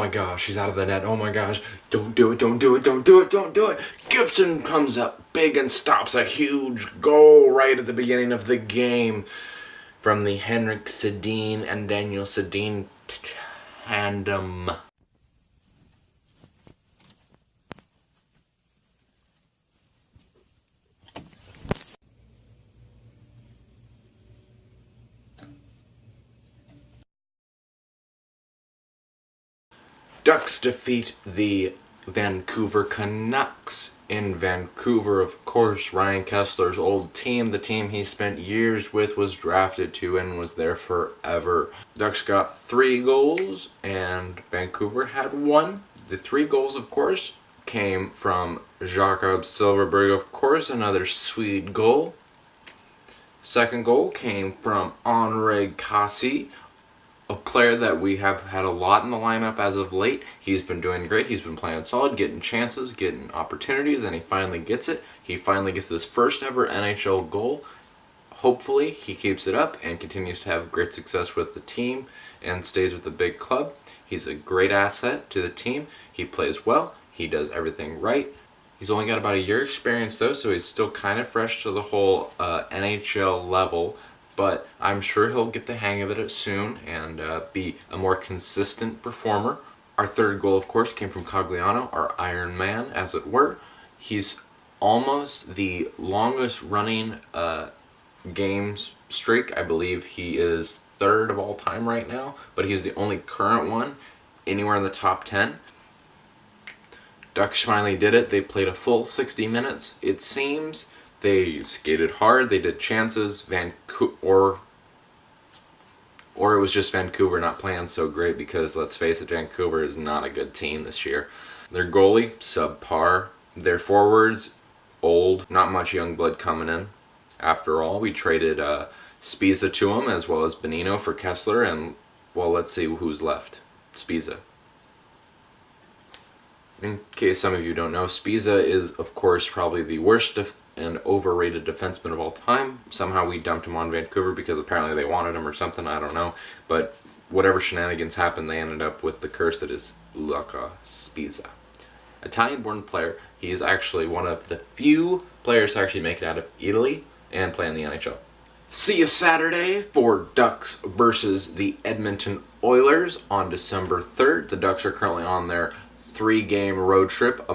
my gosh, he's out of the net. Oh my gosh. Don't do it, don't do it, don't do it, don't do it. GIBSON comes up big and stops a huge goal right at the beginning of the game from the Henrik Sedin and Daniel Sedin tandem. Ducks defeat the Vancouver Canucks in Vancouver. Of course, Ryan Kesler's old team, the team he spent years with, was drafted to and was there forever. Ducks got 3 goals and Vancouver had 1. The 3 goals, of course, came from Jakob Silfverberg, of course, another Swede goal. Second goal came from Henri Cassi, a player that we have had a lot in the lineup as of late. He's been doing great. He's been playing solid, getting chances, getting opportunities, and he finally gets it. He finally gets his first ever NHL goal. Hopefully he keeps it up and continues to have great success with the team and stays with the big club. He's a great asset to the team. He plays well. He does everything right. He's only got about a year experience though, so he's still kind of fresh to the whole NHL level. But I'm sure he'll get the hang of it soon and be a more consistent performer. Our third goal, of course, came from Cogliano, our Iron Man, as it were. He's almost the longest running games streak. I believe he is 3rd of all time right now, but he's the only current one anywhere in the top 10. Ducks finally did it. They played a full 60 minutes, it seems. They skated hard, they did chances, or it was just Vancouver not playing so great because, let's face it, Vancouver is not a good team this year. Their goalie, subpar. Their forwards, old, not much young blood coming in. After all, we traded Spiza to him as well as Bonino for Kesler, and, well, let's see who's left. Spiza. In case some of you don't know, Spiza is, of course, probably the worst and overrated defenseman of all time. Somehow we dumped him on Vancouver because apparently they wanted him or something, I don't know. But whatever shenanigans happened, they ended up with the curse that is Luca Spiza. Italian-born player, he's actually one of the few players to actually make it out of Italy and play in the NHL. See you Saturday for Ducks versus the Edmonton Oilers on December 3rd. The Ducks are currently on their 3-game road trip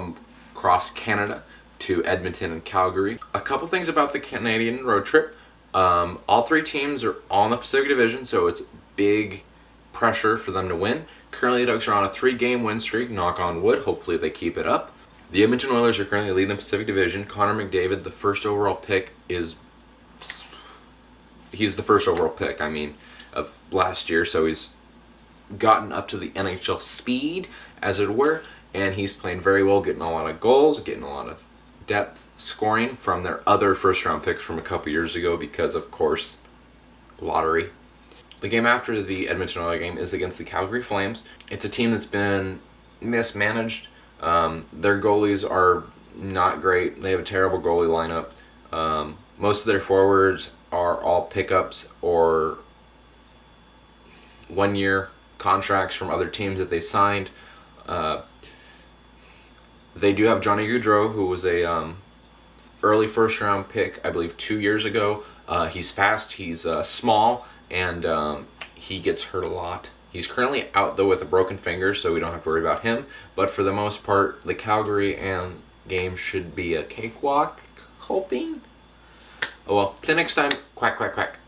across Canada to Edmonton and Calgary. A couple things about the Canadian road trip. All 3 teams are all in the Pacific Division, so it's big pressure for them to win. Currently, the Ducks are on a 3-game win streak, knock on wood. Hopefully they keep it up. The Edmonton Oilers are currently leading the Pacific Division. Connor McDavid, the first overall pick, he's the first overall pick, of last year, so he's gotten up to the NHL speed, as it were, and he's playing very well, getting a lot of goals, getting a lot of depth scoring from their other first-round picks from a couple years ago because, of course, lottery. The game after the Edmonton Oilers game is against the Calgary Flames. It's a team that's been mismanaged. Their goalies are not great. They have a terrible goalie lineup. Most of their forwards are all pickups or 1-year contracts from other teams that they signed. They do have Johnny Gaudreau, who was a early first-round pick, I believe, 2 years ago. He's fast, he's small, and he gets hurt a lot. He's currently out, though, with a broken finger, so we don't have to worry about him. But for the most part, the Calgary game should be a cakewalk, hoping. Oh well, till next time, quack, quack, quack.